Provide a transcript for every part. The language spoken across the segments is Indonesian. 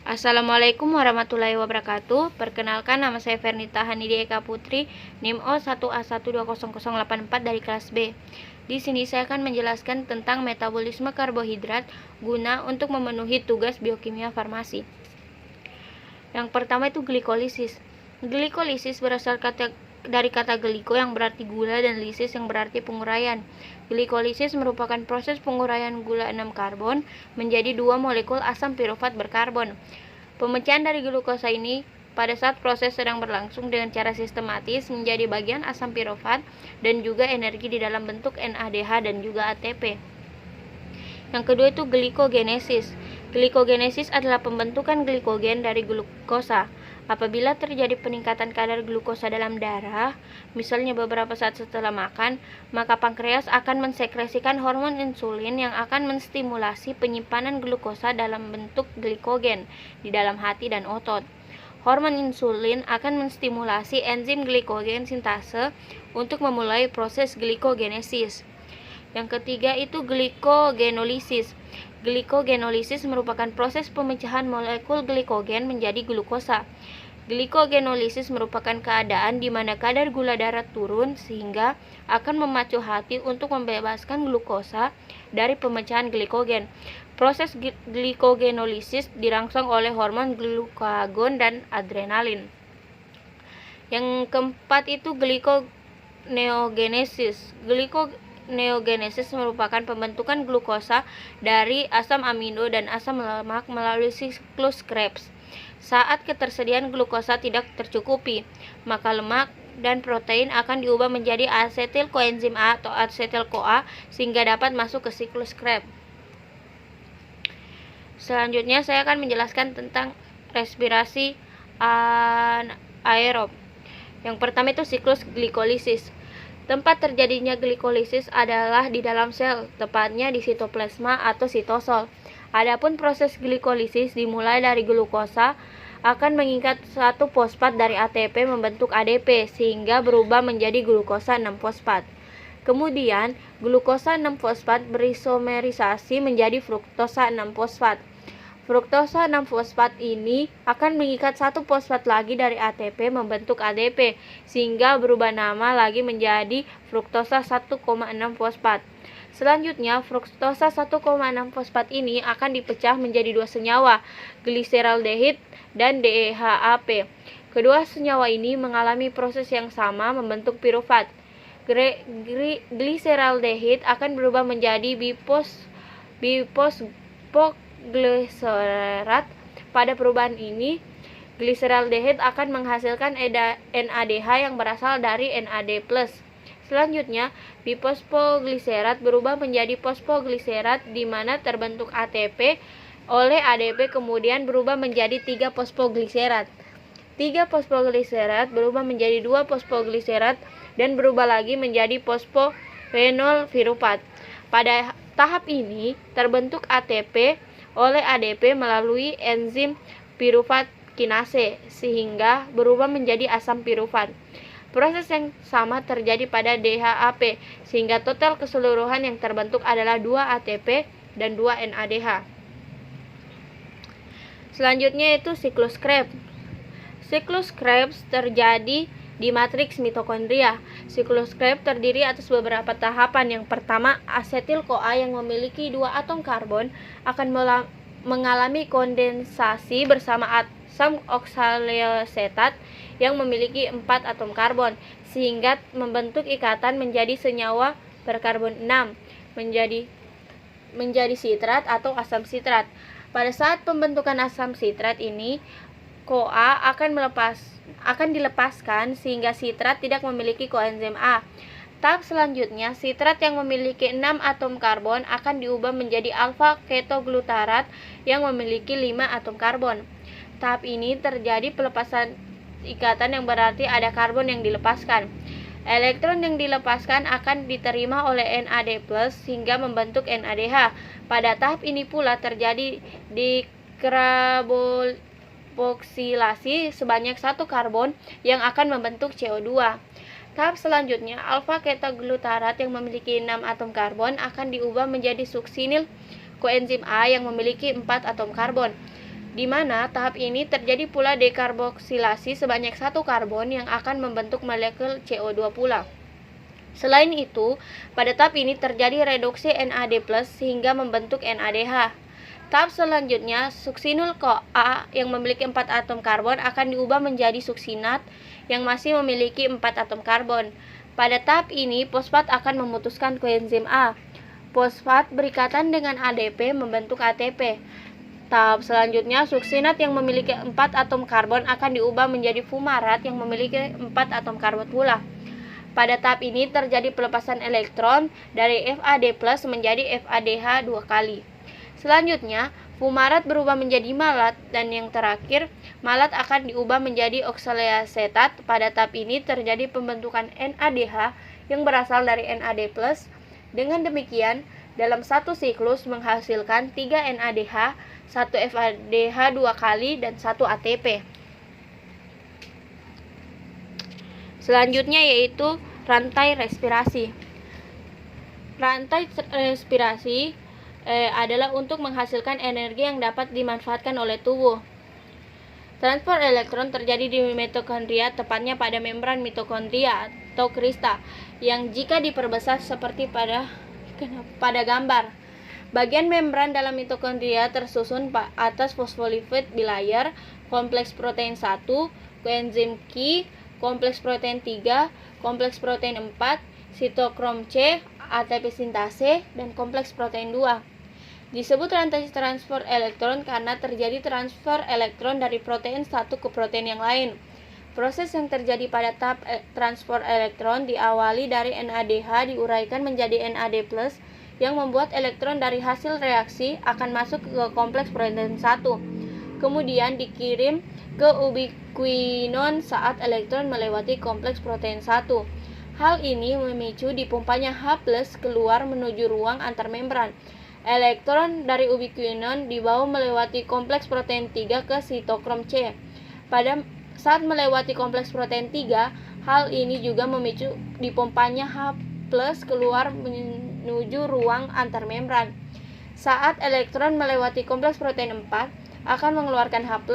Assalamualaikum warahmatullahi wabarakatuh. Perkenalkan, nama saya Fernita Hanidi Eka Putri, NIM O1A1200084 dari kelas B. Di sini saya akan menjelaskan tentang metabolisme karbohidrat guna untuk memenuhi tugas biokimia farmasi. Yang pertama itu glikolisis. Glikolisis berasal dari kata gliko yang berarti gula dan lisis yang berarti penguraian. Glikolisis merupakan proses penguraian gula 6 karbon menjadi 2 molekul asam pirofat berkarbon. Pemecahan dari glukosa ini pada saat proses sedang berlangsung dengan cara sistematis menjadi bagian asam pirofat dan juga energi di dalam bentuk NADH dan juga ATP. Yang kedua itu glikogenesis. Glikogenesis adalah pembentukan glikogen dari glukosa. Apabila terjadi peningkatan kadar glukosa dalam darah, misalnya beberapa saat setelah makan, maka pankreas akan mensekresikan hormon insulin yang akan menstimulasi penyimpanan glukosa dalam bentuk glikogen di dalam hati dan otot. Hormon insulin akan menstimulasi enzim glikogen sintase untuk memulai proses glikogenesis. Yang ketiga itu glikogenolisis. Glikogenolisis merupakan proses pemecahan molekul glikogen menjadi glukosa. Glikogenolisis merupakan keadaan di mana kadar gula darah turun sehingga akan memacu hati untuk membebaskan glukosa dari pemecahan glikogen. Proses glikogenolisis dirangsang oleh hormon glukagon dan adrenalin. Yang keempat itu glikoneogenesis. Glikoneogenesis merupakan pembentukan glukosa dari asam amino dan asam lemak melalui siklus Krebs. Saat ketersediaan glukosa tidak tercukupi, maka lemak dan protein akan diubah menjadi asetil koenzim A atau asetil CoA sehingga dapat masuk ke siklus Krebs. Selanjutnya saya akan menjelaskan tentang respirasi anaerob. Yang pertama itu siklus glikolisis. Tempat terjadinya glikolisis adalah di dalam sel, tepatnya di sitoplasma atau sitosol. Adapun proses glikolisis dimulai dari glukosa akan mengikat satu fosfat dari ATP membentuk ADP sehingga berubah menjadi glukosa 6-fosfat. Kemudian, glukosa 6-fosfat berisomerisasi menjadi fruktosa 6-fosfat. Fruktosa 6-fosfat ini akan mengikat satu fosfat lagi dari ATP membentuk ADP sehingga berubah nama lagi menjadi fruktosa 1,6-fosfat. Selanjutnya, fruktosa 1,6-fosfat ini akan dipecah menjadi dua senyawa, gliseraldehid dan DHAP. Kedua senyawa ini mengalami proses yang sama membentuk pirufat. Gliseraldehid akan berubah menjadi bifosfoglycerat. Pada perubahan ini, gliseraldehid akan menghasilkan NADH yang berasal dari NAD+. Selanjutnya, bifosfoglycerat berubah menjadi fosfoglycerat di mana terbentuk ATP oleh ADP kemudian berubah menjadi 3 fosfoglycerat. 3 fosfoglycerat berubah menjadi 2 fosfoglycerat dan berubah lagi menjadi fosfofenol piruvat. Pada tahap ini terbentuk ATP oleh ADP melalui enzim piruvat kinase sehingga berubah menjadi asam piruvat. Proses yang sama terjadi pada DHAP sehingga total keseluruhan yang terbentuk adalah 2 ATP dan 2 NADH. Selanjutnya itu siklus Krebs. Siklus Krebs terjadi di matriks mitokondria. Siklus Krebs terdiri atas beberapa tahapan. Yang pertama, asetil CoA yang memiliki 2 atom karbon akan mengalami kondensasi bersama asam oksaleosetat yang memiliki 4 atom karbon sehingga membentuk ikatan menjadi senyawa berkarbon 6 menjadi sitrat atau asam sitrat. Pada saat pembentukan asam sitrat ini, CoA akan dilepaskan sehingga sitrat tidak memiliki koenzim A. Tahap selanjutnya, sitrat yang memiliki 6 atom karbon akan diubah menjadi alfa ketoglutarat yang memiliki 5 atom karbon. Tahap ini terjadi pelepasan ikatan yang berarti ada karbon yang dilepaskan. Elektron yang dilepaskan akan diterima oleh NAD+ sehingga membentuk NADH. Pada tahap ini pula terjadi dikarboksilasi sebanyak 1 karbon yang akan membentuk CO2. Tahap selanjutnya, alfa ketoglutarat yang memiliki 6 atom karbon akan diubah menjadi suksinil koenzim A yang memiliki 4 atom karbon. di mana tahap ini terjadi pula dekarboksilasi sebanyak 1 karbon yang akan membentuk molekul CO2 pula. Selain itu, pada tahap ini terjadi reduksi NAD+ sehingga membentuk NADH. Tahap selanjutnya, suksinul CoA yang memiliki 4 atom karbon akan diubah menjadi suksinat yang masih memiliki 4 atom karbon. Pada tahap ini, fosfat akan memutuskan koenzim A. Fosfat berikatan dengan ADP membentuk ATP. Tahap selanjutnya, suksinat yang memiliki 4 atom karbon akan diubah menjadi fumarat yang memiliki 4 atom karbon pula. Pada tahap ini terjadi pelepasan elektron dari FAD+ menjadi FADH 2 kali. Selanjutnya, fumarat berubah menjadi malat dan yang terakhir, malat akan diubah menjadi oksaloasetat. Pada tahap ini terjadi pembentukan NADH yang berasal dari NAD+. Dengan demikian, dalam satu siklus menghasilkan 3 NADH, 1 FADH 2 kali, dan 1 ATP. Selanjutnya yaitu rantai respirasi. Rantai respirasi adalah untuk menghasilkan energi yang dapat dimanfaatkan oleh tubuh. Transfer elektron terjadi di mitokondria, tepatnya pada membran mitokondria atau krista, yang jika diperbesar seperti pada gambar. Bagian membran dalam mitokondria tersusun atas fosfolipid bilayer, kompleks protein 1, koenzim Q, kompleks protein 3, kompleks protein 4, sitokrom C, ATP sintase, dan kompleks protein 2. Disebut rantai transfer elektron karena terjadi transfer elektron dari protein satu ke protein yang lain. Proses yang terjadi pada tahap transfer elektron diawali dari NADH diuraikan menjadi NAD+, yang membuat elektron dari hasil reaksi akan masuk ke kompleks protein 1. Kemudian dikirim ke ubiquinon saat elektron melewati kompleks protein 1. Hal ini memicu dipompanya H+ keluar menuju ruang antarmembran. Elektron dari ubiquinon dibawa melewati kompleks protein 3 ke sitokrom C. Pada saat melewati kompleks protein 3, hal ini juga memicu dipompanya H+ keluar menuju ruang antarmembran. Saat elektron melewati kompleks protein 4, akan mengeluarkan H+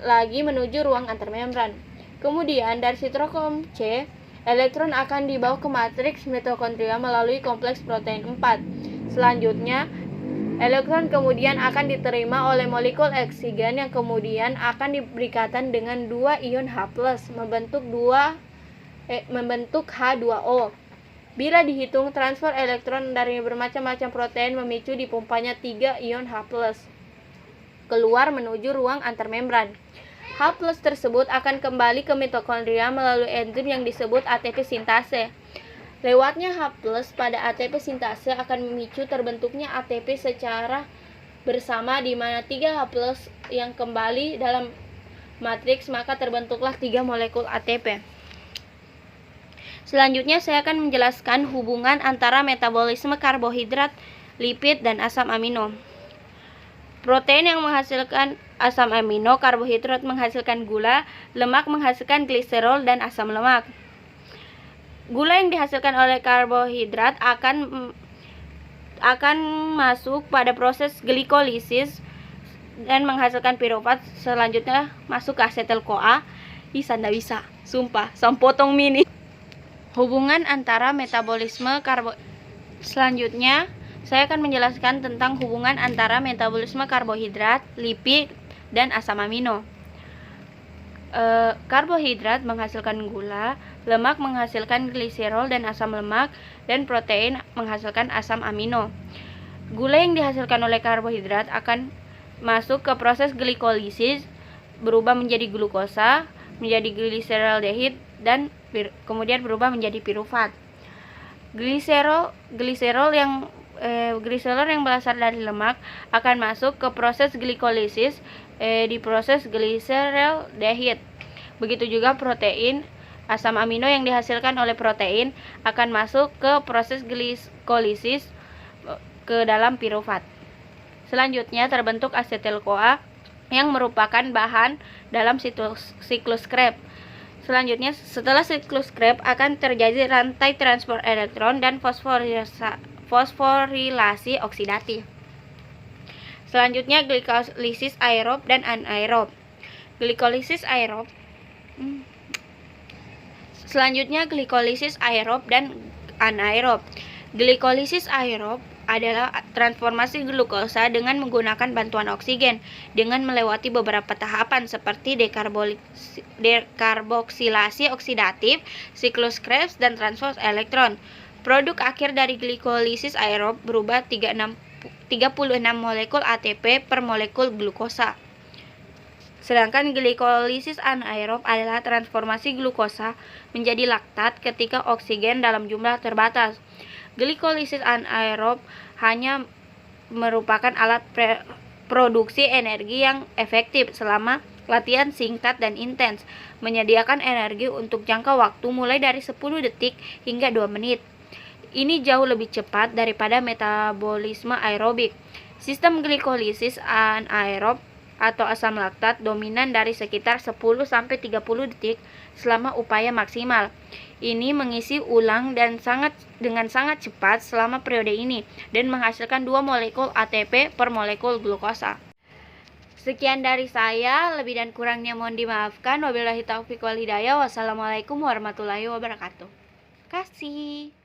lagi menuju ruang antarmembran. Kemudian dari sitokrom C, elektron akan dibawa ke matriks mitokondria melalui kompleks protein 4. Selanjutnya, elektron kemudian akan diterima oleh molekul oksigen yang kemudian akan berikatan dengan 2 ion H+, membentuk H2O. Bila dihitung, transfer elektron dari bermacam-macam protein memicu dipompanya 3 ion H+, keluar menuju ruang antarmembran. H+ tersebut akan kembali ke mitokondria melalui enzim yang disebut ATP sintase. Lewatnya H+ pada ATP sintase akan memicu terbentuknya ATP secara bersama di mana 3 H+ yang kembali dalam matriks, maka terbentuklah 3 molekul ATP. Selanjutnya saya akan menjelaskan hubungan antara metabolisme karbohidrat, lipid, dan asam amino. Protein yang menghasilkan asam amino, karbohidrat menghasilkan gula, lemak menghasilkan gliserol dan asam lemak. Gula yang dihasilkan oleh karbohidrat akan masuk pada proses glikolisis dan menghasilkan pirufat. Selanjutnya masuk ke asetil-CoA. Sanda bisa, sumpah, sampotong mini. Hubungan antara metabolisme Selanjutnya saya akan menjelaskan tentang hubungan antara metabolisme karbohidrat, lipid, dan asam amino. Karbohidrat menghasilkan gula, lemak menghasilkan gliserol dan asam lemak, dan protein menghasilkan asam amino. Gula yang dihasilkan oleh karbohidrat akan masuk ke proses glikolisis, berubah menjadi glukosa, menjadi gliseraldehid, dan kemudian berubah menjadi pirufat. Gliserol yang berasal dari lemak akan masuk ke proses glikolisis di proses gliseraldehid. Begitu juga protein, asam amino yang dihasilkan oleh protein akan masuk ke proses glikolisis ke dalam pirufat. Selanjutnya terbentuk asetil-CoA yang merupakan bahan dalam siklus Krebs. Selanjutnya, setelah siklus Krebs akan terjadi rantai transfer elektron dan fosforilasi oksidatif. Selanjutnya glikolisis aerob dan anaerob. Glikolisis aerob Selanjutnya glikolisis aerob dan anaerob. Glikolisis aerob adalah transformasi glukosa dengan menggunakan bantuan oksigen dengan melewati beberapa tahapan seperti dekarboksilasi oksidatif, siklus Krebs, dan transfer elektron. Produk akhir dari glikolisis aerob berubah 36 molekul ATP per molekul glukosa. Sedangkan glikolisis anaerob adalah transformasi glukosa menjadi laktat ketika oksigen dalam jumlah terbatas. Glikolisis anaerob hanya merupakan alat produksi energi yang efektif selama latihan singkat dan intens, menyediakan energi untuk jangka waktu mulai dari 10 detik hingga 2 menit. Ini jauh lebih cepat daripada metabolisme aerobik. Sistem glikolisis anaerob atau asam laktat dominan dari sekitar 10-30 detik selama upaya maksimal. Ini mengisi ulang dan dengan sangat cepat selama periode ini dan menghasilkan 2 molekul ATP per molekul glukosa. Sekian dari saya, lebih dan kurangnya mohon dimaafkan. Wabillahi taufiq wal hidayah. Wassalamualaikum warahmatullahi wabarakatuh. Kasih.